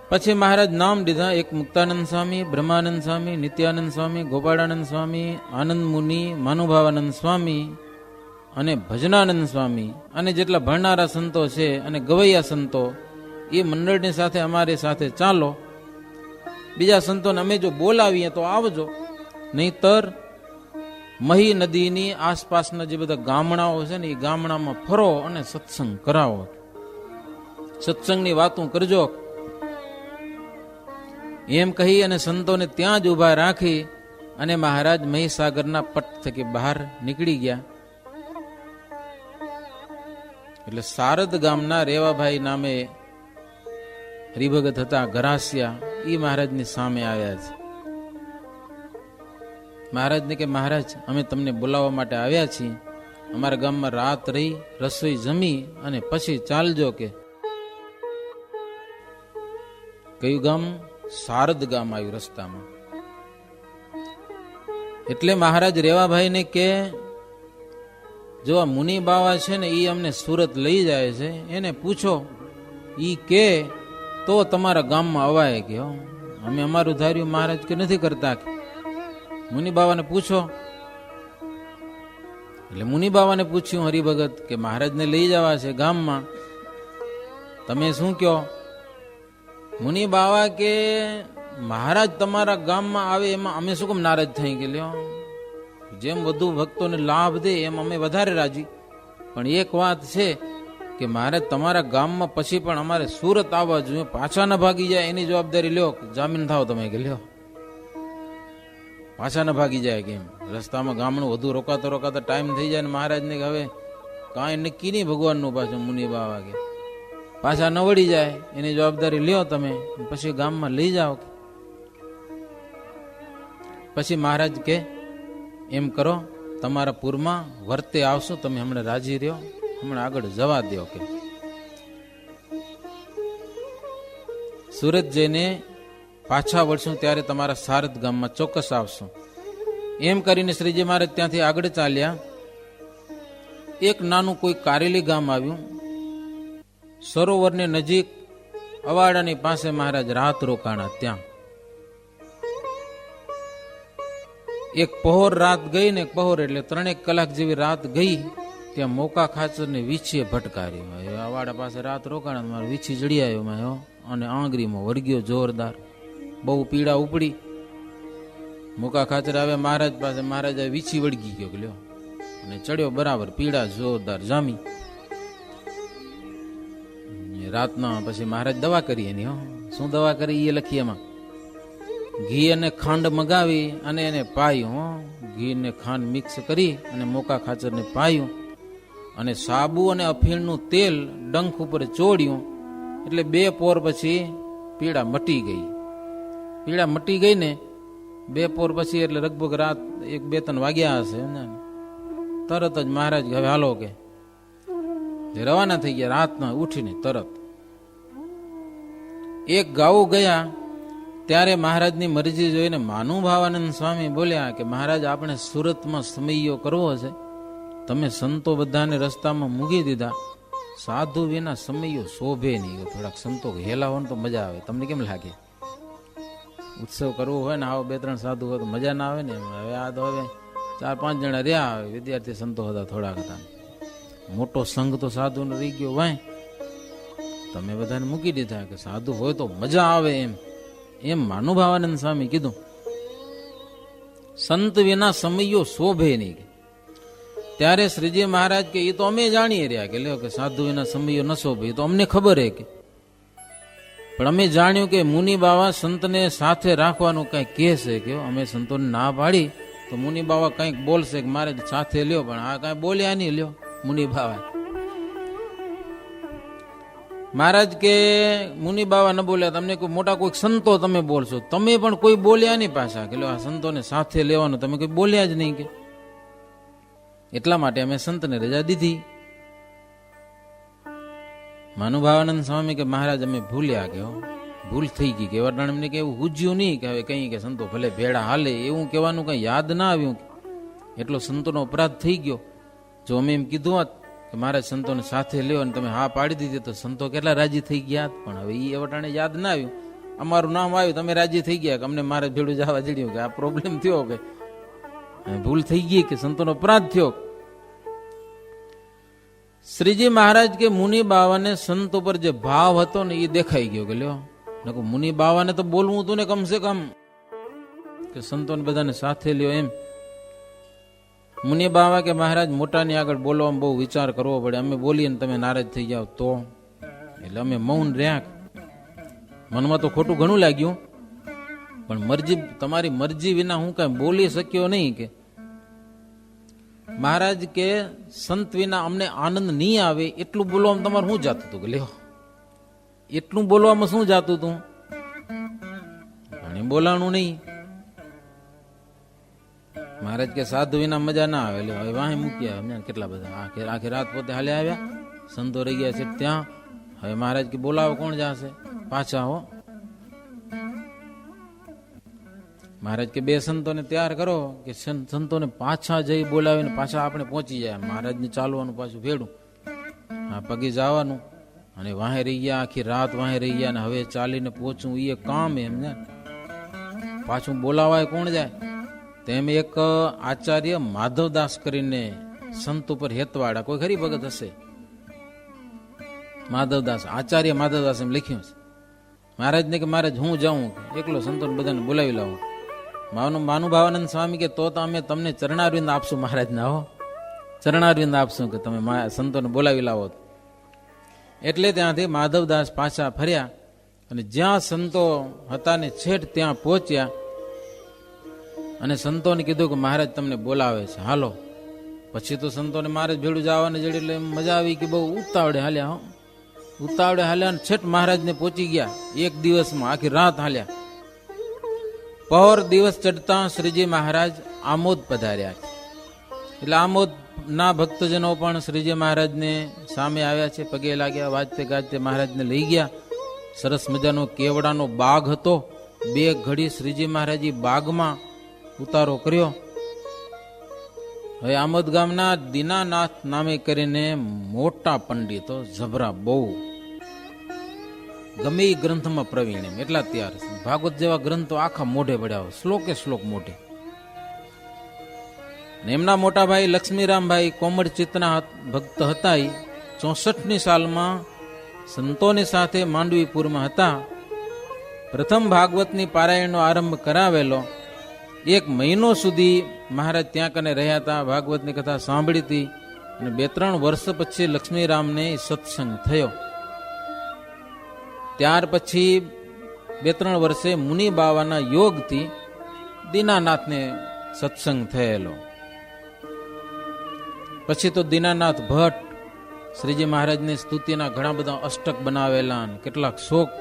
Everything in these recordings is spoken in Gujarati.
પછી મહારાજ નામ દીધા. એક મુક્તાનંદ સ્વામી, બ્રહ્માનંદ સ્વામી, નિત્યાનંદ સ્વામી, ગોપાળાનંદ સ્વામી, આનંદ મુનિ, માનુભાવાનંદ સ્વામી અને ભજનાનંદ સ્વામી અને જેટલા ભણનારા સંતો છે અને ગવૈયા સંતો એ મંડળની સાથે અમારી સાથે ચાલો. બીજા સંતોને અમે જો બોલાવીએ તો આવજો, નહીતર મહી નદીની આસપાસના જે બધા ગામડાઓ છે ને એ ગામડામાં ફરો અને સત્સંગ કરાવો, સત્સંગની વાતો કરજો એમ કહી અને સંતોને ત્યાં જ ઉભા રાખી અને મહારાજ મહીસાગરના પટ થકી બહાર નીકળી ગયા. એટલે સારદ ગામના રેવાભાઈ નામે હરિભગત હતા ગરાસિયા, એ મહારાજની સામે આવ્યા છે. મહારાજને કે મહારાજ અમે તમને બોલાવવા માટે આવ્યા છીએ, અમારા ગામમાં રાત રહી રસોઈ જમી અને પછી ચાલજો. કે કયું ગામ? સારદ ગામ આવ્યું રસ્તામાં. એટલે મહારાજ રેવાભાઈને કે જો આ મુનિ બાવા છે ને એ અમને સુરત લઈ જાય છે, એને પૂછો, ઈ કે તો તમારા ગામમાં અવાય. કે અમે અમારું ધાર્યું મહારાજ કે નથી કરતા, મુનિ બાવાને પૂછો. એટલે મુનિ બાવાને પૂછ્યું હરિભગત કે મહારાજને લઈ જવા છે ગામમાં, તમે શું કહો? મુનિ બાવા કે મહારાજ તમારા ગામમાં આવે એમાં અમે શું કેમ નારાજ થઈ? કે લ્યો, જેમ વધુ ભક્તોને લાભ દે એમ અમે વધારે રાજી, પણ એક વાત છે કે મહારાજ તમારા ગામમાં પછી પણ અમારે સુરત આવવા જોઈએ, પાછા ન ભાગી જાય એની જવાબદારી લ્યો, જામીન થાવ તમે. કે લ્યો, પાછા ન ભાગી જાય કેમ? રસ્તામાં ગામનું વધુ રોકાતા રોકાતા ટાઈમ થઈ જાય ને મહારાજને કે હવે કાંઈ નક્કી નહીં ભગવાનનું. પાછું મુનિ બાવા કે પાછા ન વળી જાય એની જવાબદારી લ્યો તમે, પછી ગામમાં લઈ જાઓ. પછી મહારાજ કે એમ કરો, તમારા પૂરમાં વર્તે આવશો, તમે હમણાં રાજી રહ્યો, હમણાં આગળ જવા દો. કે સુરત જઈને પાછા વળશું ત્યારે તમારા સારદ ગામમાં ચોક્કસ આવશું. એમ કરીને શ્રીજી મહારાજ ત્યાંથી આગળ ચાલ્યા. એક નાનું કોઈ કારેલી ગામ આવ્યું. સરોવરની નજીક અવાડાની પાસે મહારાજ રાત રોકાણા. ત્યાં એક પહોર રાત ગઈ ને, પહોર એટલે 3 કલાક જેવી રાત ગઈ. ત્યાં મોકા ખાચર ને વીછીએ ભટકાર્યો. અવાડા પાસે રાત રોકાણા, મારો વીછી જડી આવ્યો અને આંગળીમાં વળગ્યો જોરદાર, બહુ પીડા ઉપડી. મોકા ખાચર આવ્યા મહારાજ પાસે, મહારાજ વીછી વળગી ગયો લ્યો અને ચડ્યો બરાબર, પીડા જોરદાર જામી. રાતના પછી મહારાજ દવા કરી એની. શું દવા કરી એ લખી એમાં. ઘી અને ખાંડ મગાવી અને એને પાયું. ઘી ને ખાંડ મિક્સ કરી અને મોકા ખાચરને પાયું અને સાબુ અને અફીણનું તેલ ડંખ ઉપર ચોડ્યું. એટલે 2 પોર પછી પીડા મટી ગઈ. પીડા મટી ગઈ ને 2 પોર પછી, એટલે લગભગ રાત 1-2-3 વાગ્યા હશે. તરત જ મહારાજ હવે હાલો કે રવાના થઈ ગયા. રાતના ઉઠીને તરત એક ગાઉ ગયા. ત્યારે મહારાજની મરજી જોઈને માનુભાવાનંદ સ્વામી બોલ્યા કે મહારાજ આપણે સુરતમાં સમયો કરવો છે, તમે સંતો બધાને રસ્તામાં મૂકી દીધા, સાધુ વિના સમયો શોભે નહીં. થોડાક સંતો હેલા હોય ને તો મજા આવે. તમને કેમ લાગે? ઉત્સવ કરવો હોય ને આવો 2-3 સાધુ હોય તો મજા ના આવે ને. હવે આ તો હવે 4-5 જણા રહ્યા, વિદ્યાર્થી સંતો હતા, થોડાક હતા. મોટો સંઘ તો સાધુને રહી ગયો. વાય તમે બધાને મૂકી દીધા કે સાધુ હોય તો મજા આવે એમ માનુભાવાનંદ સ્વામી કીધું. સંત વિના સમયો શોભે નહીં. ત્યારે શ્રીજી મહારાજ કે એ તો અમે જાણીએ રહ્યા કે લ્યો કે સાધુ વિના સમયો ન શોભે, તો અમને ખબર હે કે, પણ અમે જાણ્યું કે મુનિ બાવા સંતને સાથે રાખવાનું કઈ કહે છે કે અમે સંતોને ના પાડી તો મુનિ બાવા કંઈક બોલશે કે મારે સાથે લ્યો, પણ આ કઈ બોલ્યા નહીં. લ્યો મુનિ બાવા. મહારાજ કે મુનિ બાવા ન બોલ્યા, તમને કોઈ મોટા કોઈ સંતો તમે બોલશો, તમે પણ કોઈ બોલ્યા નહીં પાછા કે આ સંતોને સાથે લેવાનું તમે કોઈ બોલ્યા જ નહીં. કે એટલા માટે અમે સંતને રજા દીધી. માનુભાવાનંદ સ્વામી કે મહારાજ અમે ભૂલ્યા, કે ભૂલ થઈ ગઈ. કે વરદાન એમને કે એવું હુજ્યું નહીં કે હવે કઈ કે સંતો ભલે ભેડા હાલે એવું કહેવાનું કઈ યાદ ના આવ્યું. એટલો સંતોનો અપરાધ થઈ ગયો. જો અમે એમ કીધું હોત કે મહારાજ સંતોને સાથે લ્યો અને તમે હા પાડી દીધી તો સંતો કેટલા રાજી થઈ ગયા. પણ હવે એ વટાણે યાદ ના આવ્યું. અમારું નામ આવ્યું, તમે રાજી થઈ ગયા કે અમને મારે ભેળું જવા જડ્યું, કે આ પ્રોબ્લેમ થયો, કે ભૂલ થઈ ગઈ, કે સંતોનો અપરાધ થયો. શ્રીજી મહારાજ કે મુનિ બાવાને સંત ઉપર જે ભાવ હતો ને એ દેખાઈ ગયો, કે લ્યો મુનિ બાવાને તો બોલવું હતું ને કમસે કમ, કે સંતોને બધાને સાથે લ્યો એમ. મુનિ બાવા કે મહારાજ મોટાની આગળ બોલવામાં બહુ વિચાર કરવો પડે, અમે બોલીએ ને તમે નારાજ થઈ જાઓ તો. એટલે અમે મૌન રહ્યા. મનમાં તો ખોટું ઘણું લાગ્યું, પણ મરજી, તમારી મરજી વિના હું કઈ બોલી શક્યો નહીં. કે મહારાજ કે સંત વિના અમને આનંદ નહીં આવે એટલું બોલવામાં તમારું શું જાતું હતું? કે લ્યો એટલું બોલવામાં શું જાતું હતું? પણ બોલાણું નહીં. મહારાજ કે સાધુ વિના મજા ના આવે. હવે વાહે મૂક્યા અમને કેટલા બધા, આખી રાત પોતે હાલે આવ્યા, સંતો રહી ગયા છે ત્યાં. હવે મહારાજ કે બોલાવો, કોણ જશે પાછા? હો મહારાજ કે બે સંતોને તૈયાર કરો, કે સંતોને પાછા જઈ બોલાવીને પાછા આપણે પહોંચી જાય. મહારાજને ચાલવાનું પાછું ભેડું, હા પગે જવાનું, અને વાહે રહી ગયા, આખી રાત વાહે રહી ગયા, અને હવે ચાલીને પહોંચવું એ કામ એમ ને. પાછું બોલાવાય કોણ જાય? તેમ એક આચાર્ય માધવદાસ કરીને સંત ઉપર હેતવાડા, કોઈ ખરી ભગત હશે, માધવદાસ, આચાર્ય માધવદાસ એમ લખ્યું છે. મહારાજને કે મહારાજ હું જાઉં, એકલો સંતોને બધાને બોલાવી લાવું. માનુભાવાનંદ સ્વામી કે તો અમે તમને ચરણારવિંદ આપશું મહારાજ ના, હો ચરણારવિંદ આપશું, કે તમે સંતોને બોલાવી લાવો. એટલે ત્યાંથી માધવદાસ પાછા ફર્યા, અને જ્યાં સંતો હતા ને છેટ ત્યાં પહોંચ્યા, અને સંતોને કીધું કે મહારાજ તમને બોલાવે છે, હાલો. પછી તો સંતોને મહારાજ ભેળું જવાને જડી, એટલે મજા આવી કે બહુ ઉતાવળે હાલ્યા. હો ઉતાવળે હાલ્યા, અને છેટ મહારાજને પહોંચી ગયા. એક દિવસમાં આખી રાત હાલ્યા. પહોર દિવસ ચડતા શ્રીજી મહારાજ આમોદ પધાર્યા. એટલે આમોદ ના ભક્તજનો પણ શ્રીજી મહારાજને સામે આવ્યા છે, પગે લાગ્યા, વાજતે ગાજતે મહારાજને લઈ ગયા. સરસ મજાનો કેવડાનો બાગ હતો. બે ઘડી શ્રીજી મહારાજી બાગમાં ઉતારો કર્યો. હવે આમોદ ગામના દીનાનાથ નામે કરીને મોટા પંડિતો, જબરા બહુ, ગમે એ ગ્રંથમાં પ્રવીણ, એમ એટલા તૈયાર છે. ભાગવત જેવા ગ્રંથો આખા મોઢે પડ્યા હોય, શ્લોકે શ્લોક મોઢે. એમના મોટા ભાઈ લક્ષ્મીરામભાઈ કોમળ ચિત્તના ભક્ત હતા. 64ની સાલમાં સંતોની સાથે માંડવીપુરમાં હતા. પ્રથમ ભાગવતની પારાયણનો આરંભ કરાવેલો. 1 મહિનો સુધી મહારાજ ત્યાં કને રહ્યા હતા, ભાગવતની કથા સાંભળી હતી. અને 2-3 વર્ષ પછી લક્ષ્મીરામને સત્સંગ થયો. ત્યાર પછી 2-3 વર્ષે મુનિ બાવાના યોગથી દીનાનાથને સત્સંગ થયેલો. પછી તો દીનાનાથ ભટ્ટ શ્રીજી મહારાજની સ્તુતિના ઘણા બધા અષ્ટક બનાવેલા, કેટલાક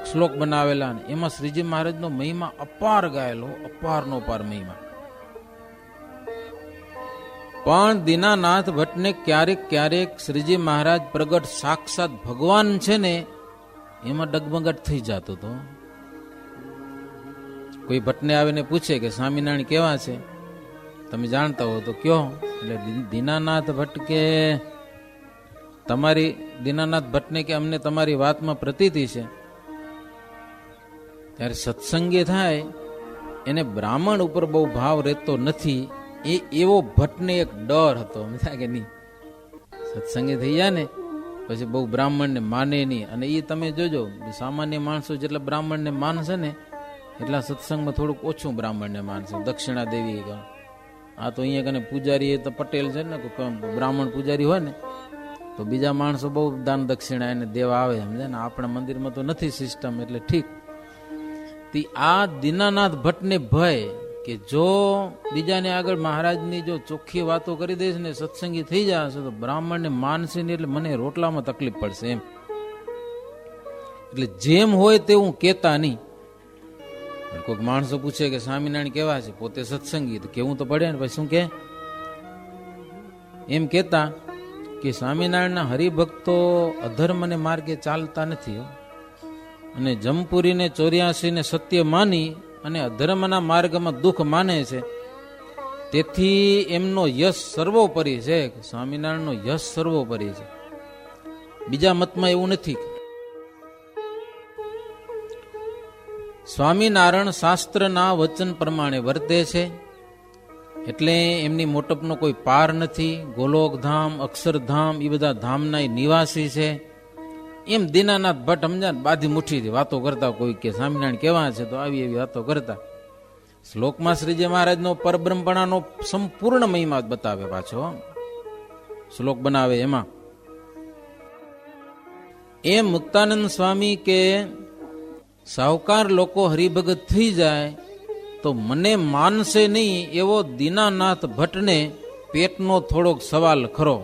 શ્લોક બનાવેલા. એમાં શ્રીજી મહારાજનો મહિમા અપાર ગાયેલો, અપારનો અપાર મહિમા. પણ દીનાનાથ ભટ્ટને ક્યારેક ક્યારેક શ્રીજી મહારાજ પ્રગટ સાક્ષાત ભગવાન છે ને એમાં ડગમગાટ થઈ જતો હતો. કોઈ ભટ્ટને આવીને પૂછે કે સ્વામિનારાયણ કેવા છે, તમે જાણતા હો તો કયો. એટલે દીનાનાથ ભટ્ટ કે તમારી, દીનાનાથ ભટ્ટને કે અમને તમારી વાતમાં પ્રતીતિ છે. ત્યારે સત્સંગી થાય એને બ્રાહ્મણ ઉપર બહુ ભાવ રહેતો નથી, એ એવો ભટ્ટને એક ડર હતો. કે નહીં, સત્સંગી થઈ જાય ને પછી બહુ બ્રાહ્મણને માને નહીં. અને એ તમે જોજો, સામાન્ય માણસો જેટલા બ્રાહ્મણને માનશે ને એટલા સત્સંગમાં થોડુંક ઓછું બ્રાહ્મણને માનશે. દક્ષિણા દેવી, આ તો અહીંયા કને પૂજારી એ તો પટેલ છે ને, બ્રાહ્મણ પૂજારી હોય ને તો બીજા માણસો બહુ દાન દક્ષિણા એને દેવા આવે, સમજે ને. આપણા મંદિરમાં તો નથી સિસ્ટમ, એટલે ઠીક. આ દીનાનાથ ભટ્ટને ભય કે જો બીજાને આગળ મહારાજની જો ચોખ્ખી વાતો કરી દઈશ ને, સત્સંગી થઈ જશે તો બ્રાહ્મણને માનશે ને, એટલે મને રોટલામાં તકલીફ પડશે એમ. એટલે જેમ હોય તેવું કેતા નહીં. કોઈક માણસો પૂછે કે સ્વામિનારાયણ કેવા છે, પોતે સત્સંગી, તો કેવું તો પડે ને. પછી શું કે એમ કેતા કે સ્વામિનારાયણના હરિભક્તો અધર્મને માર્ગે ચાલતા નથી, અને જમપુરીને 84ને સત્ય માની અને અધર્મના માર્ગમાં દુઃખ માને છે. તેથી એમનો યશ સર્વોપરી છે. સ્વામિનારાયણનો યશ સર્વોપરી છે. બીજા મતમાં એવું નથી. સ્વામિનારાયણ શાસ્ત્રના વચન પ્રમાણે વર્તે છે, એટલે એમની મોટપનો કોઈ પાર નથી. ગોલોકધામ, અક્ષરધામ એ બધા ધામના એ નિવાસી છે. એમ દીનાનાથ ભટ્ટ સમજા બાધી મુઠ્ઠીથી વાતો કરતા, કોઈ કે સ્વામિનારાયણ કેવા છે તો આવી એવી વાતો કરતા. શ્લોકમાં શ્રીજી મહારાજનો પરબ્રહ્મપણાનો સંપૂર્ણ મહિમા બતાવે. પાછો શ્લોક બનાવે એમાં એમ મુક્તાનંદ સ્વામી કે સાહુકાર લોકો હરિભગત થઈ જાય તો મને માનશે નહીં એવો દીનાનાથ ભટ્ટને પેટનો થોડોક સવાલ ખરો.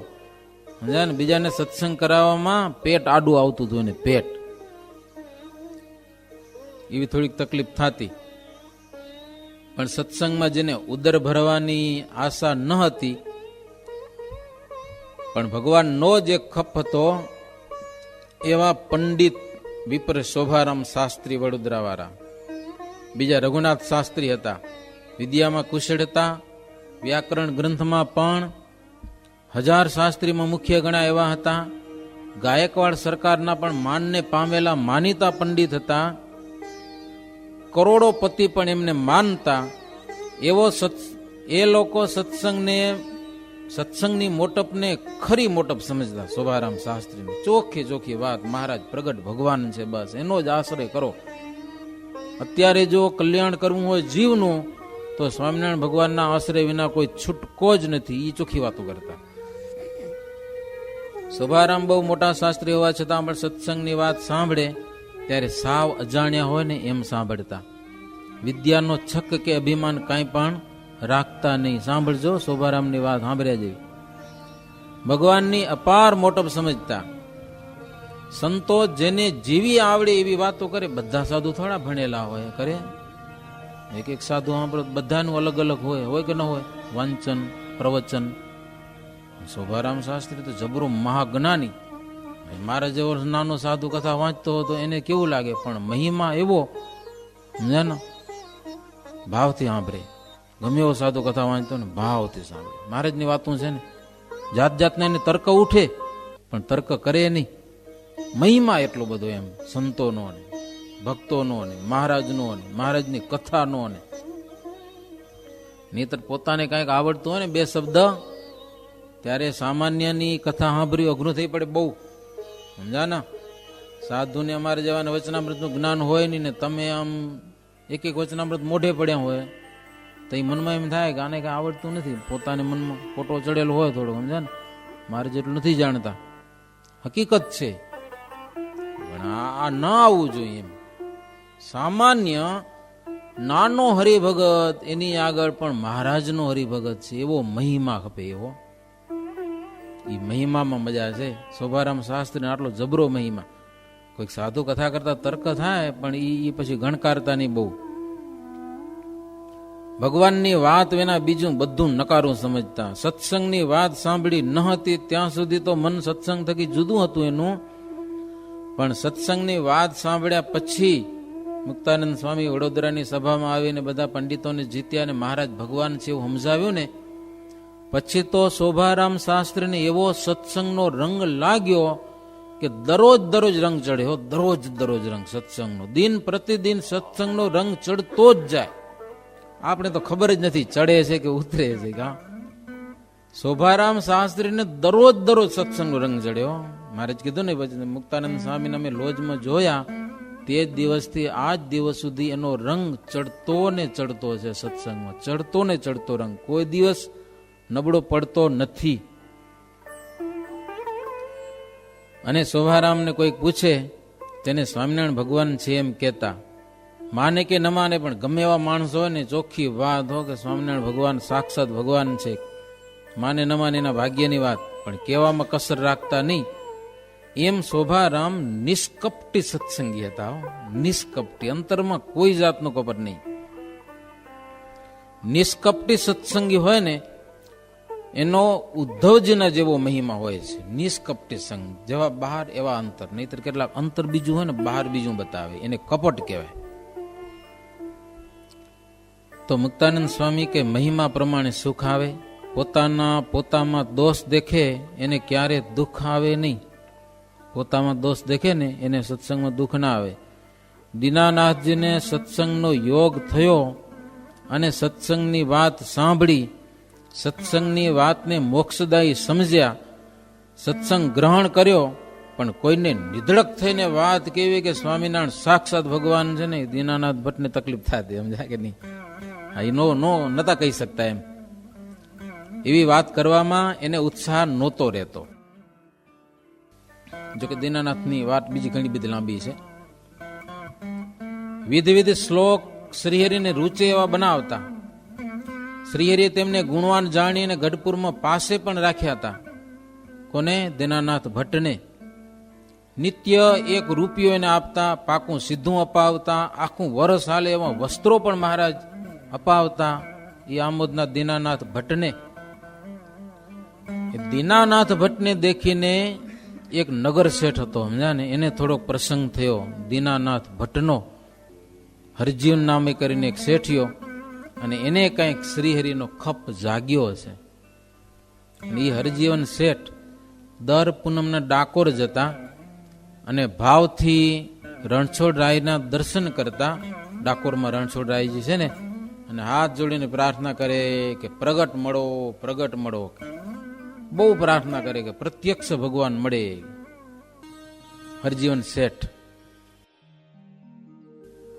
સમજાય ને, બીજાને સત્સંગ કરાવવામાં પેટ આડું આવતું હતું એને, પેટ એવી થોડીક તકલીફ થતી. પણ સત્સંગમાં જેને ઉદર ભરવાની આશા ન હતી, પણ ભગવાનનો જે ખપ હતો, એવા પંડિત વિપ્ર શોભારામ શાસ્ત્રી વડોદરા વાળા, બીજા રઘુનાથ શાસ્ત્રી હતા. વિદ્યામાં કુશળ હતા, વ્યાકરણ ગ્રંથમાં પણ 1000 શાસ્ત્રીમાં મુખ્ય ગણા એવા હતા. ગાયકવાડ સરકારના પણ માનને પામેલા માનીતા પંડિત હતા. કરોડોપતિ પણ એમને માનતા. એવો એ લોકો સત્સંગની મોટપને ખરી મોટપ સમજતા. શોભારામ શાસ્ત્રીની ચોખ્ખી ચોખ્ખી વાત, મહારાજ પ્રગટ ભગવાન છે, બસ એનો જ આશ્રય કરો. અત્યારે જો કલ્યાણ કરવું હોય જીવનું તો સ્વામિનારાયણ ભગવાનના આશ્રય વિના કોઈ છૂટકો જ નથી. એ ચોખ્ખી વાતો કરતા. શોભારામ બહુ મોટા શાસ્ત્રી હોવા છતાં પણ સત્સંગની વાત સાંભળે ત્યારે સાવ અજાણ્યા હોય ને એમ સાંભળતા. વિદ્યાનો છક કે અભિમાન કાંઈ પણ રાખતા નહીં. સાંભળજો શોભારામની વાત સાંભળ્યા જેવી. ભગવાનની અપાર મોટપ સમજતા. સંતો જેને જીવી આવડે એવી વાતો કરે. બધા સાધુ થોડા ભણેલા હોય, કરે એક એક સાધુ સાંભળો, બધાનું અલગ અલગ હોય કે ન હોય, વાંચન પ્રવચન. શોભારામ શાસ્ત્રી તો જબરો મહાજ્ઞાની. મારા જેવો નાનો સાધુ કથા વાંચતો હતો એને કેવું લાગે, પણ મહિમા એવો સમજ્યા, ભાવથી સાંભળે. ગમે એવો સાધુ કથા વાંચતો ને ભાવથી સાંભળે. મહારાજની વાતો છે ને, જાત જાતના એને તર્ક ઉઠે પણ તર્ક કરે નહીં. મહિમા એટલો બધો એમ સંતોનો ને ભક્તોનો ને મહારાજનો ને મહારાજની કથાનો ને. નહીતર પોતાને કાંઈક આવડતું હોય ને 2 શબ્દ, ત્યારે સામાન્યની કથા સાંભળ્યું અઘરું થઈ પડે બહુ. સમજા ને, સાધુને અમારે જેવાને વચનામૃતનું જ્ઞાન હોય નહીં ને તમે આમ એક એક વચનામૃત મોઢે પડ્યા હોય તો એ મનમાં એમ થાય કે આને કાંઈ આવડતું નથી. પોતાને મનમાં ફોટો ચડેલો હોય થોડો, સમજા ને, મારે જેટલું નથી જાણતા. હકીકત છે, પણ આ ન આવવું જોઈએ એમ. સામાન્ય નાનો હરિભગત એની આગળ પણ મહારાજનો હરિભગત છે એવો મહિમા ખપે. એવો એ મહિમામાં મજા છે. શોભારામ શાસ્ત્રીને આટલો જબરો મહિમા. કોઈક સાધુ કથા કરતા તર્ક થાય પણ એ પછી ગણકારતા નહીં બહુ. ભગવાનની વાત વિના બીજું બધું નકારું સમજતા. સત્સંગની વાત સાંભળી ન હતી ત્યાં સુધી તો મન સત્સંગ થકી જુદું હતું એનું, પણ સત્સંગની વાત સાંભળ્યા પછી મુક્તાનંદ સ્વામી વડોદરાની સભામાં આવીને બધા પંડિતોને જીત્યા અને મહારાજ ભગવાન છે એવું સમજાવ્યું ને પછી તો શોભારામ શાસ્ત્રીને એવો સત્સંગનો રંગ લાગ્યો કે દરરોજ રંગ ચડ્યો. દરરોજ રંગ સત્સંગનો, દિન પ્રતિદિન સત્સંગનો રંગ ચડતો જ જાય. આપણે તો ખબર જ નથી ચડે છે કે ઉતરે છે. કા શોભારામ શાસ્ત્રીને દરરોજ સત્સંગનો રંગ ચડ્યો. મારે જ કીધું ને, પછી મુક્તાનંદ સ્વામીને અમે લોજમાં જોયા તે દિવસથી આજ દિવસ સુધી એનો રંગ ચડતો ને ચડતો છે. સત્સંગમાં ચડતો ને ચડતો રંગ કોઈ દિવસ નબળો પડતો નથી. અને શોભારામને કોઈક પૂછે તેને સ્વામિનારાયણ ભગવાન છે એમ કહેતા. માને કે ન માને પણ ગમે એવા માણસો હોય ને ચોખ્ખી વાત હો કે સ્વામિનારાયણ ભગવાન સાક્ષાત ભગવાન છે. માને ન માને એના ભાગ્યની વાત, પણ કહેવામાં કસર રાખતા નહીં. એમ શોભારામ નિષ્કપટી સત્સંગી હતા. નિષ્કપટી, અંતરમાં કોઈ જાતનો કપટ નહીં. નિષ્કપટી સત્સંગી હોય ને એનો ઉદ્ધવજીના જેવો મહિમા હોય છે. નિષ્કપટી સંગ જેવા બહાર એવા અંતર. નહીતર કેટલાક અંતર બીજું હોય ને બહાર બીજું બતાવે, એને કપટ કહેવાય. તો મુક્તાનંદ સ્વામી કે મહિમા પ્રમાણે સુખ આવે. પોતામાં દોષ દેખે એને ક્યારે દુઃખ આવે નહીં. પોતામાં દોષ દેખે ને એને સત્સંગમાં દુઃખ ના આવે. દીનાનાથજીને સત્સંગનો યોગ થયો અને સત્સંગની વાત સાંભળી, સત્સંગની વાતને મોક્ષદાયી સમજ્યા, સત્સંગ ગ્રહણ કર્યો. પણ કોઈને નિધડક થઈને વાત કેવી કે સ્વામિનારાયણ સાક્ષાત ભગવાન છે ને, દીનાનાથ ભટ્ટને તકલીફ થતી, સમજાય કે નહીં? હા, એ નતા કહી શકતા એમ. એવી વાત કરવામાં એને ઉત્સાહ નહોતો રહેતો. જોકે દીનાનાથની વાત બીજી ઘણી બધી લાંબી છે. વિધ શ્લોક શ્રીહરિને રૂચે એવા બનાવતા. શ્રીહરિએ તેમને ગુણવાન જાણીને ગઢપુરમાં પાસે પણ રાખ્યા હતા. કોને? દીનાનાથ ભટ્ટને. નિત્ય 1 રૂપિયો એને આપતા, પાકું સીધું અપાવતા, આખું વરસ હાલે એવા વસ્ત્રો પણ મહારાજ અપાવતા. એ આમોદના દીનાનાથ ભટ્ટને. દીનાનાથ ભટ્ટને દેખીને એક નગર શેઠ હતો, સમજ્યા ને, એને થોડોક પ્રસંગ થયો દીનાનાથ ભટ્ટનો. હરજીવન નામે કરીને એક શેઠિયો, અને એને કંઈક શ્રીહરિનો ખપ જાગ્યો છે. એ હરજીવન શેઠ દર પૂનમના ડાકોર જતા અને ભાવથી રણછોડરાયના દર્શન કરતા. ડાકોરમાં રણછોડરાયજી છે ને, અને હાથ જોડીને પ્રાર્થના કરે કે પ્રગટ મળો, પ્રગટ મળો. બહુ પ્રાર્થના કરે કે પ્રત્યક્ષ ભગવાન મળે. હરજીવન શેઠ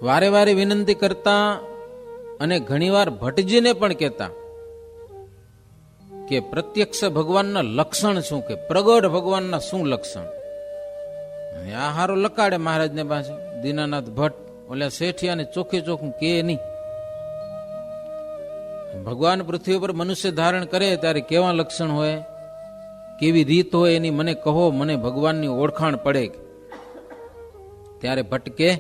વારે વારે વિનંતી કરતા અને ઘણીવાર ભટ્ટજીને પણ કહેતા કે પ્રત્યક્ષ ભગવાનના લક્ષણ શું, કે પ્રગટ ભગવાનના શું લક્ષણ. આ હારો લકાડે મહારાજને પાસે. દીનાનાથ ભટ્ટ ઓલા શેઠિયાને ચોખ્ખે ચોખ્ખું કે નહીં. ભગવાન પૃથ્વી પર મનુષ્ય ધારણ કરે ત્યારે કેવા લક્ષણ હોય, કેવી રીત હોય, એની મને કહો, મને ભગવાનની ઓળખાણ પડે. ત્યારે ભટ્ટ કે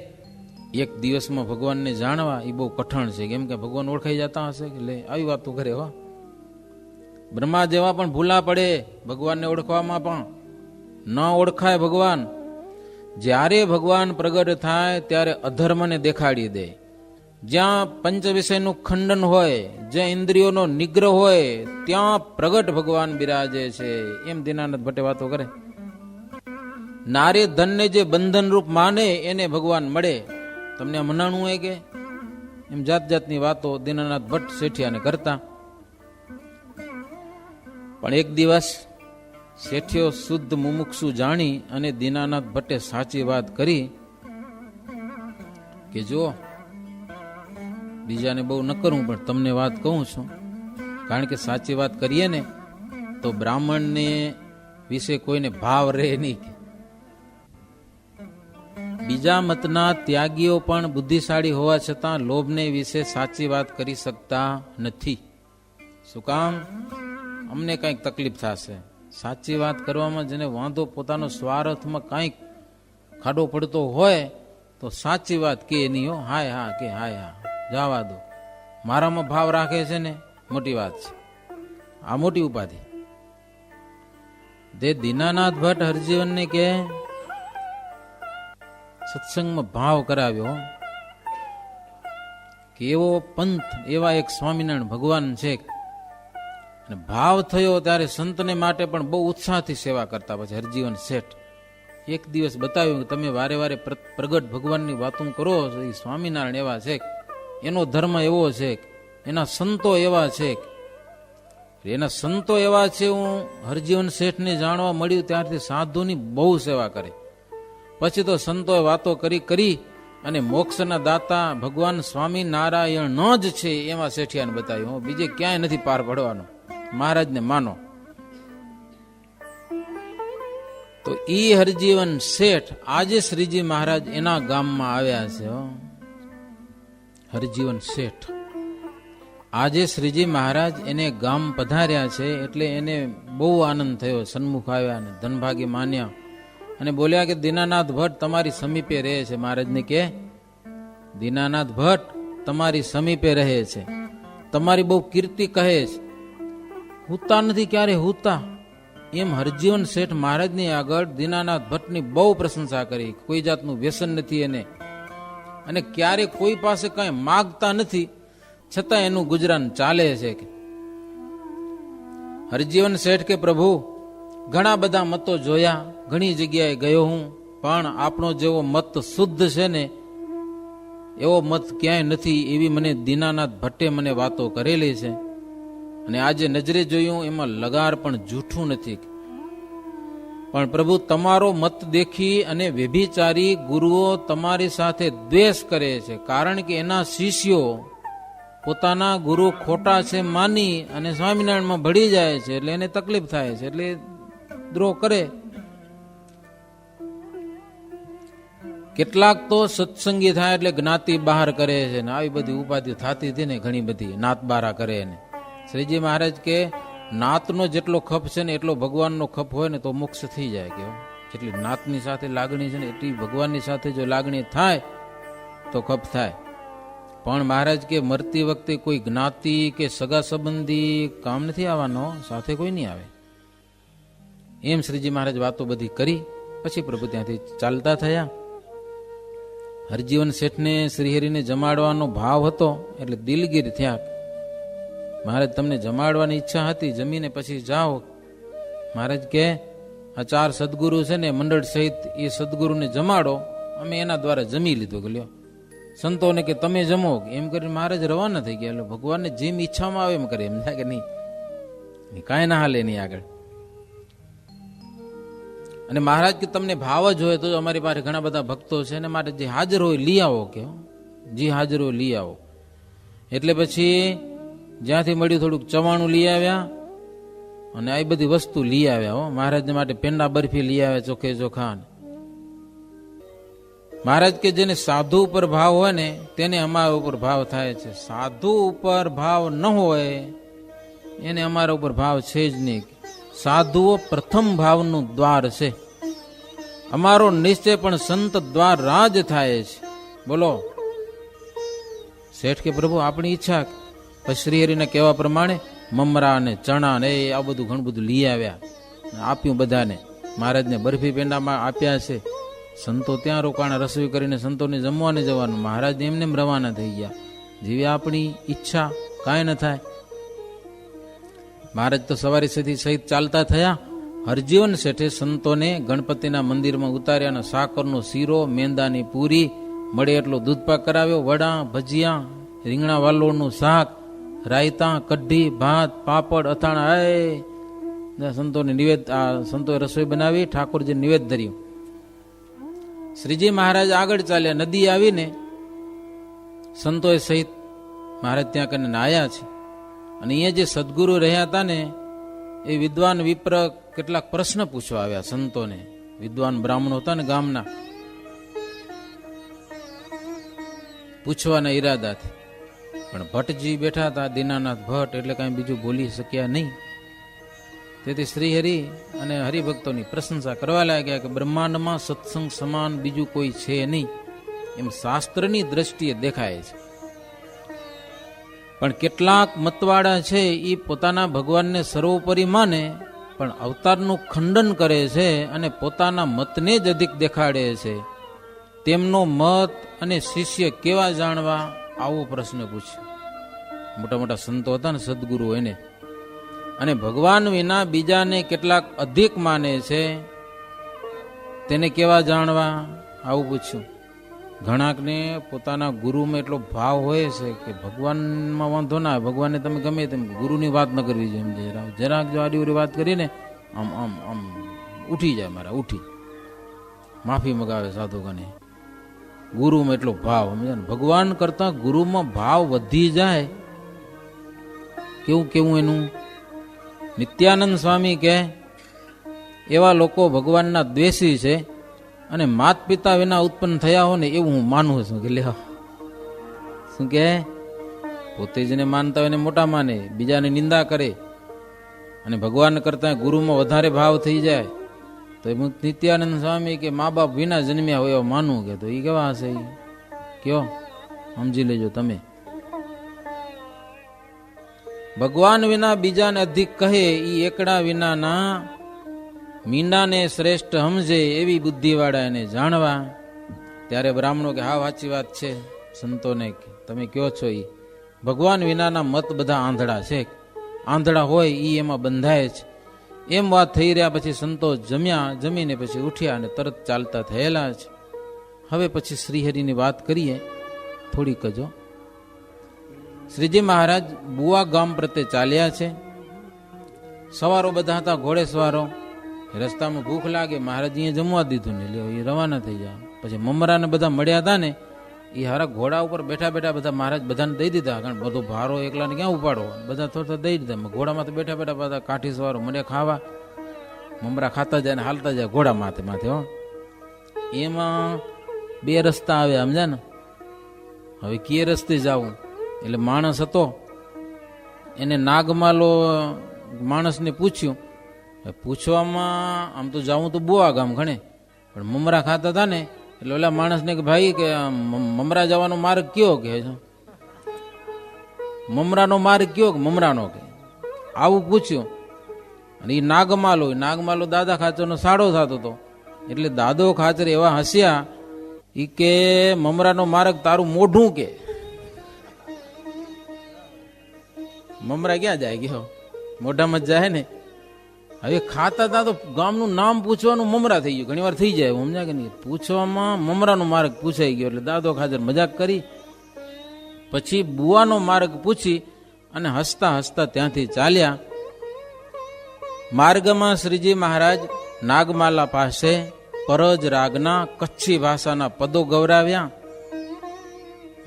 1 દિવસમાં ભગવાનને જાણવા એ બહુ કઠણ છે, કેમ કે ભગવાન ઓળખાઈ જતા હશે. કે લે આવી વાતો કરે. હો, બ્રહ્મા જેવા પણ ભૂલા પડે ભગવાનને ઓળખવામાં, પણ ન ઓળખાય ભગવાન. જ્યારે ભગવાન પ્રગટ થાય ત્યારે અધર્મને દેખાડી દે. જ્યાં પંચ વિષયનું ખંડન હોય, જ્યાં ઇન્દ્રિયોનો નિગ્રહ હોય, ત્યાં પ્રગટ ભગવાન બિરાજે છે. એમ દીનાનાથ ભટ્ટે વાતો કરે. નારે ધનને જે બંધન રૂપ માને એને ભગવાન મળે. તમને મનાણું હોય કે એમ જાત જાતની વાતો દીનાનાથ ભટ્ટ શેઠિયાને કરતા. પણ એક દિવસ શેઠિયો શુદ્ધ મુમુક્ષુ જાણી અને દીનાનાથ ભટ્ટે સાચી વાત કરી કે જો બીજાને બહુ ન કરું પણ તમને વાત કહું છું, કારણ કે સાચી વાત કરીએ ને તો બ્રાહ્મણને વિશે કોઈને ભાવ રહે નહીં. બીજા મતના ત્યાગીઓ પણ બુદ્ધિશાળી હોવા છતાં લોભને વિશે સાચી વાત કરી શકતા નથી. શું કામ? અમને કંઈક તકલીફ થશે. સાચી વાત કરવામાં જેને વાંધો, પોતાનો સ્વાર્થમાં કંઈક ખાડો પડતો હોય તો સાચી વાત કે નહીં. હો, હાય હા કે હાય હા, જવા દો. મારામાં ભાવ રાખે છે ને, મોટી વાત છે. આ મોટી ઉપાધિ. દે દીનાનાથ ભટ્ટ હરજીવનને કે સત્સંગમાં ભાવ કરાવ્યો કે એવો પંથ, એવા એક સ્વામિનારાયણ ભગવાન છે. અને ભાવ થયો ત્યારે સંતને માટે પણ બહુ ઉત્સાહથી સેવા કરતા. પછી હરજીવન શેઠ એક દિવસ બતાવ્યું કે તમે વારે વારે પ્રગટ ભગવાનની વાતો કરો છો, એ સ્વામિનારાયણ એવા છે, એનો ધર્મ એવો છે, એના સંતો એવા છે, એના સંતો એવા છે. હું હરજીવન શેઠને જાણવા મળ્યું ત્યારથી સાધુની બહુ સેવા કરે. પછી તો સંતોએ વાતો કરી અને મોક્ષના દાતા ભગવાન સ્વામિનારાયણ જ છે એવા શેઠિયાને બતાવ્યું. બીજે ક્યાંય નથી પાર પડવાનો, મહારાજને માનો. તો ઈ હરજીવન શેઠ આજે શ્રીજી મહારાજ એના ગામમાં આવ્યા છે. હરજીવન શેઠ આજે શ્રીજી મહારાજ એને ગામ પધાર્યા છે, એટલે એને બહુ આનંદ થયો. સન્મુખ આવ્યા અને ધનભાગી માન્યા અને બોલ્યા કે દીનાનાથ ભટ્ટ તમારી સમીપે રહે છે. મહારાજને કે દીનાનાથ ભટ્ટ તમારી સમીપે રહે છે, તમારી બહુ કીર્તિ કહે છે, હુતા નથી ક્યારે હુતા. એમ હરજીવન શેઠ મહારાજની આગળ દીનાનાથ ભટ્ટની બહુ પ્રશંસા કરી. કોઈ જાતનું વ્યસન નથી એને, અને ક્યારે કોઈ પાસે કઈ માગતા નથી, છતાં એનું ગુજરાન ચાલે છે. હરજીવન શેઠ કે પ્રભુ ઘણા બધા મતો જોયા, ઘણી જગ્યાએ ગયો હું, પણ આપણો જેવો મત શુદ્ધ છે ને એવો મત ક્યાંય નથી, એવી મને દીનાનાથ ભટ્ટે મને વાતો કરેલી છે. અને આજે નજરે જોયું એમાં લગાર પણ જૂઠું નથી. પણ પ્રભુ તમારો મત દેખી અને વ્યભિચારી ગુરુઓ તમારી સાથે દ્વેષ કરે છે, કારણ કે એના શિષ્યો પોતાના ગુરુ ખોટા છે માની અને સ્વામિનારાયણમાં ભળી જાય છે, એટલે એને તકલીફ થાય છે, એટલે દ્રોહ કરે. કેટલાક તો સત્સંગી થાય એટલે જ્ઞાતિ બહાર કરે છે ને આવી બધી ઉપાધિ થતી હતી ને, ઘણી બધી નાત બારા કરે ને. શ્રીજી મહારાજ કે નાતનો જેટલો ખપ છે ને એટલો ભગવાનનો ખપ હોય ને તો મોક્ષ થઈ જાય. કે જેટલી નાતની સાથે લાગણી છે ને એટલી ભગવાનની સાથે જો લાગણી થાય તો ખપ થાય. પણ મહારાજ કે મરતી વખતે કોઈ જ્ઞાતિ કે સગા સંબંધી કામ નથી આવવાનો, સાથે કોઈ નહીં આવે. એમ શ્રીજી મહારાજ વાતો બધી કરી. પછી પ્રભુ ત્યાંથી ચાલતા થયા. હરજીવન શેઠને શ્રીહરિને જમાડવાનો ભાવ હતો એટલે દિલગીર થયા. મહારાજ તમને જમાડવાની ઈચ્છા હતી, જમીને પછી જાઓ. મહારાજ કે આ 4 સદગુરુ છે ને મંડળ સહિત એ સદગુરુને જમાડો, અમે એના દ્વારા જમી લીધું. કે લ્યો સંતોને કે તમે જમો, એમ કરીને મહારાજ રવાના થઈ ગયા. એટલે ભગવાનને જેમ ઈચ્છામાં આવે એમ કરે, એમ થાય કે નહીં કાંઈ ના હાલે નહીં આગળ. અને મહારાજ કે તમને ભાવ જ હોય તો અમારી પાસે ઘણા બધા ભક્તો છે ને મારે જે હાજર હોય લઈ આવો. કે જે હાજર હોય લઈ આવો. એટલે પછી જ્યાંથી મળ્યું થોડુંક ચવાણું લઈ આવ્યા અને આ બધી વસ્તુ લઈ આવ્યા. હો મહારાજને માટે પેંડા બરફી લઈ આવ્યા, ચોખે ચોખા. મહારાજ કે જેને સાધુ ઉપર ભાવ હોય ને તેને અમારા ઉપર ભાવ થાય છે, સાધુ ઉપર ભાવ ન હોય એને અમારા ઉપર ભાવ છે જ નહીં. સાધુઓ પ્રથમ ભાવનું દ્વાર છે. અમારો નિશ્ચય પણ સંત દ્વાર રાજ થાય છે. બોલો શેઠ કે પ્રભુ આપણી ઈચ્છા. પછી શ્રીહરિને કહેવા પ્રમાણે મમરા ને ચણા ને આ બધું ઘણું બધું લઈ આવ્યા, આપ્યું બધાને. મહારાજને બરફી પેંડામાં આપ્યા છે. સંતો ત્યાં રોકાણા, રસોઈ કરીને સંતોને જમવાને જવાનું. મહારાજ એમને રવાના થઈ ગયા. જેવી આપણી ઈચ્છા કાંઈ ન થાય. મહારાજ તો સવારે સુધી સહિત ચાલતા થયા. હરજીવન શેઠે સંતોને ગણપતિના મંદિરમાં ઉતાર્યા અને સાકરનો શીરો, મેંદાની પૂરી, મળે એટલો દૂધપાક કરાવ્યો, વડા, ભજીયા, રીંગણા વાલોળનું શાક, રાયતા, કઢી, ભાત, પાપડ, અથાણા. સંતોને સંતોએ રસોઈ બનાવી, ઠાકોરજી નિવેદ ધર્યું. શ્રીજી મહારાજ આગળ ચાલ્યા. નદી આવીને સંતોએ સહિત મહારાજ ત્યાં કરીને નાયા છે. અને અહીંયા જે સદગુરુ રહ્યા હતા ને એ વિદ્વાન વિપ્ર કેટલાક પ્રશ્ન પૂછવા આવ્યા સંતોને. વિદ્વાન બ્રાહ્મણો હતા ને ગામના, પૂછવાના ઈરાદાથી. પણ ભટ્ટજી બેઠા હતા, દીનાનાથ ભટ્ટ, એટલે કાંઈ બીજું બોલી શક્યા નહીં. તેથી શ્રીહરિ અને હરિભક્તોની પ્રશંસા કરવા લાગ્યા કે બ્રહ્માંડમાં સત્સંગ સમાન બીજું કોઈ છે નહીં, એમ શાસ્ત્રની દ્રષ્ટિએ દેખાય છે. પણ કેટલાક મતવાળા છે એ પોતાના ભગવાનને સર્વોપરી માને પણ અવતારનું ખંડન કરે છે અને પોતાના મતને જ અધિક દેખાડે છે. તેમનો મત અને શિષ્ય કેવા જાણવા, આવો પ્રશ્ન પૂછ્યો. મોટા મોટા સંતો હતા ને સદગુરુ એને. અને ભગવાન વિના બીજાને કેટલાક અધિક માને છે, તેને કેવા જાણવા, આવું પૂછ્યું. ઘણાકને પોતાના ગુરુમાં એટલો ભાવ હોય છે કે ભગવાનમાં વાંધો ના આવે, ભગવાનને તમે ગમે તેમ ગુરુની વાત ન કરવી જોઈએ. એમ જરાક જો આડી વાત કરીને આમ આમ આમ ઉઠી જાય, મારા ઉઠી માફી મગાવે સાધુઓને. ગુરુમાં એટલો ભાવ, ભગવાન કરતા ગુરુમાં ભાવ વધી જાય. કેવું કેવું એનું. નિત્યાનંદ સ્વામી કે એવા લોકો ભગવાનના દ્વેષી છે અને માત પિતા વિના ઉત્પન્ન થયા હો ને એવું હું માનું છું. કે લે શું કે પોતે જેને માનતા હોય એને મોટા માને, બીજાને નિંદા કરે અને ભગવાન કરતા ગુરુમાં વધારે ભાવ થઈ જાય તો નિત્યાનંદ સ્વામી કે મા બાપ વિના જન્મ્યા હોય એવું માનવું. કે તો એ કેવા હશે, કયો સમજી લેજો તમે. ભગવાન વિના બીજાને અધિક કહે એ એકડા વિનાના મીંડાને શ્રેષ્ઠ સમજે એવી બુદ્ધિવાળા એને જાણવા. ત્યારે બ્રાહ્મણો કે હા સાચી વાત છે સંતોને, તમે કયો છો એ ભગવાન વિનાના મત બધા આંધળા છે, આંધળા હોય એ એમાં બંધાય છે. એમ વાત થઈ રહ્યા પછી સંતો જમ્યા, જમીને પછી ઉઠ્યા અને તરત ચાલતા થયેલા છે. હવે પછી શ્રીહરિની વાત કરીએ થોડીક જ હો. શ્રીજી મહારાજ બુવા ગામ પ્રત્યે ચાલ્યા છે. સવારો બધા હતા, ઘોડે સવારો. રસ્તામાં ભૂખ લાગે, મહારાજ અહીંયા જમવા દીધું ને લ્યો એ રવાના થઈ જાય. પછી મમરાને બધા મળ્યા હતા ને, એ હારા ઘોડા ઉપર બેઠા બેઠા બધા મહારાજ બધાને દઈ દીધા, કારણ બધો ભારો એકલાને ક્યાં ઉપાડવો, બધા થોડા દઈ દીધા. ઘોડામાં તો બેઠા બેઠા બધા કાઠી સવારો મને ખાવા, મમરા ખાતા જાય ને હાલતા જાય ઘોડા માથે માથે હો. એમાં બે રસ્તા આવ્યા, સમજ્યા ને. હવે કે રસ્તે જવું, એટલે માણસ હતો એને નાગમાલો માણસને પૂછ્યું. પૂછવામાં આમ તો જાઉં તો બુવા ગામ ઘણે, પણ મમરા ખાતા હતા ને એટલે ઓલા માણસને કે ભાઈ કે મમરા જવાનો માર્ગ કયો કે મમરાનો માર્ગ કયો કે મમરાનો કે આવું પૂછ્યું. અને એ નાગમાલો દાદા ખાચરનો સાડો થતો હતો, એટલે દાદો ખાચર એવા હસ્યા ઈ કે મમરાનો માર્ગ તારું મોઢું કે. મમરા ક્યાં જાય ગયો, મોઢામાં જ જાય ને. હવે ખાતા હતા તો ગામનું નામ પૂછવાનું મમરા થઈ ગયું, ઘણી વાર થઈ જાય સમજ્યા કે નહીં. પૂછવામાં મમરાનો માર્ગ પૂછાઈ ગયો, એટલે દાદો ખાચર મજાક કરી. પછી બુવાનો માર્ગ પૂછી અને હસતા હસતા ત્યાંથી ચાલ્યા. માર્ગમાં શ્રીજી મહારાજ નાગમાલા પાસે પરજ રાગના કચ્છી ભાષાના પદો ગૌરાવ્યા.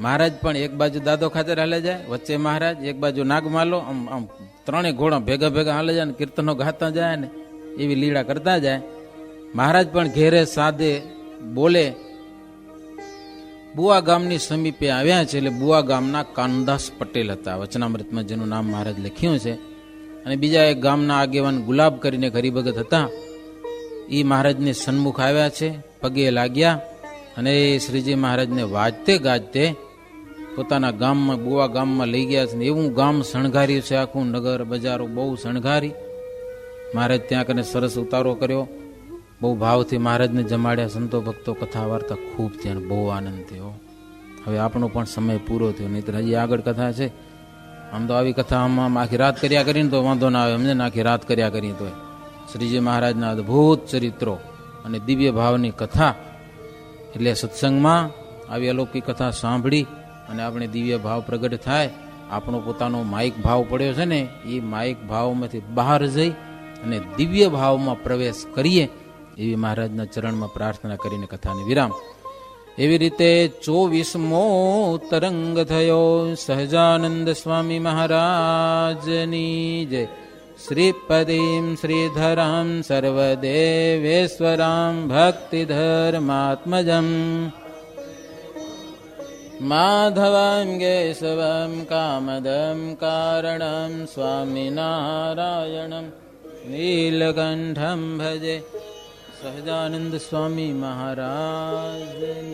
મહારાજ પણ એક બાજુ દાદો ખાચર હાલે જાય, વચ્ચે મહારાજ, એક બાજુ નાગમાલો, આમ આમ ત્રણેય ઘોડા ભેગા ભેગા હાલે જાય ને કીર્તનો ગાતા જાય ને એવી લીલા કરતા જાય. મહારાજ પણ ઘેરે સાદે બોલે. બુવા ગામની સમીપે આવ્યા છે, એટલે બુવા ગામના કાનદાસ પટેલ હતા, વચનામૃતમાં જેનું નામ મહારાજ લખ્યું છે. અને બીજા એક ગામના આગેવાન ગુલાબ કરીને ગરીબગત હતા, એ મહારાજને સન્મુખ આવ્યા છે, પગે લાગ્યા અને શ્રીજી મહારાજને વાજતે ગાજતે પોતાના ગામમાં, બુવા ગામમાં લઈ ગયા છે. એવું ગામ શણગાર્યું છે, આખું નગર બજારો બહુ શણગારી. મહારાજ ત્યાં કને સરસ ઉતારો કર્યો, બહુ ભાવથી મહારાજને જમાડ્યા. સંતો ભક્તો કથા વાર્તા ખૂબ થયા, બહુ આનંદ થયો. હવે આપણો પણ સમય પૂરો થયો, નહીં તો હજી આગળ કથા છે. આમ તો આવી કથા આમ આખી રાત કર્યા કરીને તો વાંધો ના આવે, સમજે ને. આખી રાત કર્યા કરી તો શ્રીજી મહારાજના અદભુત ચરિત્રો અને દિવ્ય ભાવની કથા, એટલે સત્સંગમાં આવી અલૌકિક કથા સાંભળી અને આપણે દિવ્ય ભાવ પ્રગટ થાય. આપણો પોતાનો માઇક ભાવ પડ્યો છે ને, એ માઇક ભાવમાંથી બહાર જઈ અને દિવ્ય ભાવમાં પ્રવેશ કરીએ, એવી મહારાજના ચરણમાં પ્રાર્થના કરીને કથાને વિરામ. એવી રીતે 24મો તરંગ થયો. સહજાનંદ સ્વામી મહારાજની જય. શ્રીપદીમ શ્રીધરામ સર્વદેવેશ્વરામ ભક્તિધર્માત્મજમ માધવમ કેશવમ કામદમ કારણમ સ્વામિનારાયણમ નીલકંઠમ ભજે. સહજાનંદ સ્વામી મહારાજની